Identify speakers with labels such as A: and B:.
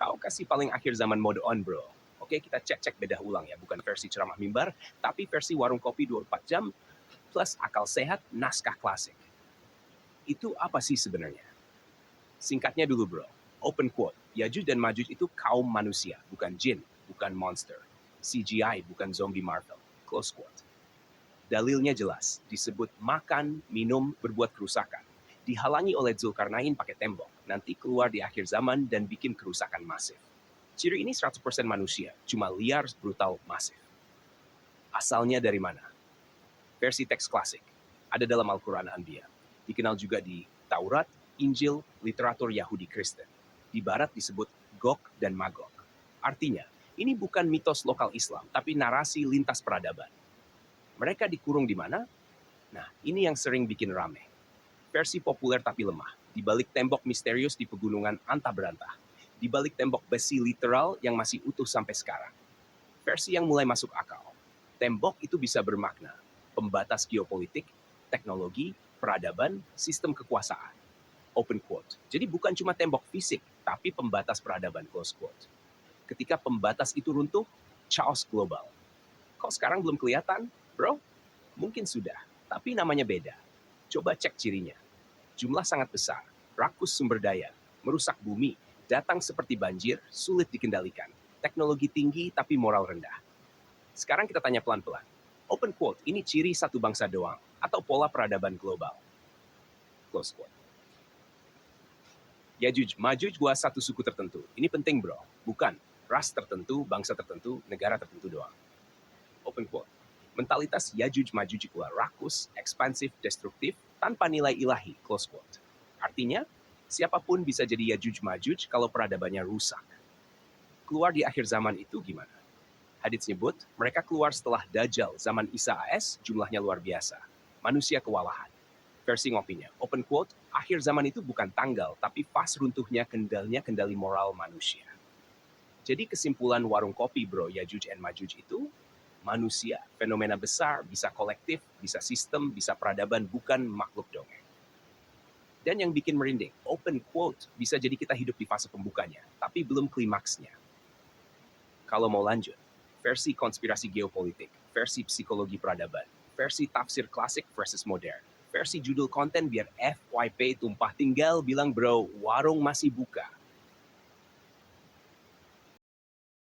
A: Tahu kasih paling akhir zaman mode on, bro. Oke, kita cek-cek bedah ulang ya. Bukan versi ceramah mimbar, tapi versi warung kopi 24 jam plus akal sehat naskah klasik. Itu apa sih sebenarnya? Singkatnya dulu, bro. Open quote. Yajuj dan Majuj itu kaum manusia, bukan jin, bukan monster. CGI, bukan zombie Marvel. Close quote. Dalilnya jelas, disebut makan, minum, berbuat kerusakan. Dihalangi oleh Zulkarnain pakai tembok, nanti keluar di akhir zaman dan bikin kerusakan masif. Ciri ini 100% manusia, cuma liar, brutal, masif. Asalnya dari mana? Versi teks klasik, ada dalam Al-Quran Anbiya. Dikenal juga di Taurat, Injil, literatur Yahudi Kristen. Di Barat disebut Gog dan Magog. Artinya, ini bukan mitos lokal Islam, tapi narasi lintas peradaban. Mereka dikurung di mana? Nah, ini yang sering bikin rame. Versi populer tapi lemah, di balik tembok misterius di pegunungan Anta Berantah, di balik tembok besi literal yang masih utuh sampai sekarang. Versi yang mulai masuk akal. Tembok itu bisa bermakna pembatas geopolitik, teknologi, peradaban, sistem kekuasaan. Open quote. Jadi bukan cuma tembok fisik, tapi pembatas peradaban, close quote. Ketika pembatas itu runtuh, chaos global. Kok sekarang belum kelihatan, bro? Mungkin sudah, tapi namanya beda. Coba cek cirinya. Jumlah sangat besar, rakus sumber daya, merusak bumi, datang seperti banjir, sulit dikendalikan. Teknologi tinggi tapi moral rendah. Sekarang kita tanya pelan-pelan. Open quote, ini ciri satu bangsa doang, atau pola peradaban global. Close quote. Yajuj, Majuj gua satu suku tertentu. Ini penting, bro. Bukan ras tertentu, bangsa tertentu, negara tertentu doang. Open quote. Mentalitas Yajuj Majuj gua rakus, ekspansif, destruktif, tanpa nilai ilahi, close quote. Artinya, siapapun bisa jadi Yajuj Majuj kalau peradabannya rusak. Keluar di akhir zaman itu gimana? Hadits nyebut, mereka keluar setelah Dajjal zaman Isa AS, jumlahnya luar biasa. Manusia kewalahan. Versi ngopinya, open quote, akhir zaman itu bukan tanggal, tapi pas runtuhnya kendali moral manusia. Jadi kesimpulan warung kopi, bro, Yajuj and Majuj itu, manusia, fenomena besar, bisa kolektif, bisa sistem, bisa peradaban, bukan makhluk dongeng. Dan yang bikin merinding, open quote, bisa jadi kita hidup di fase pembukanya, tapi belum klimaksnya. Kalau mau lanjut, versi konspirasi geopolitik, versi psikologi peradaban, versi tafsir klasik versus modern, versi judul konten biar FYP tumpah, tinggal bilang bro, warung masih buka.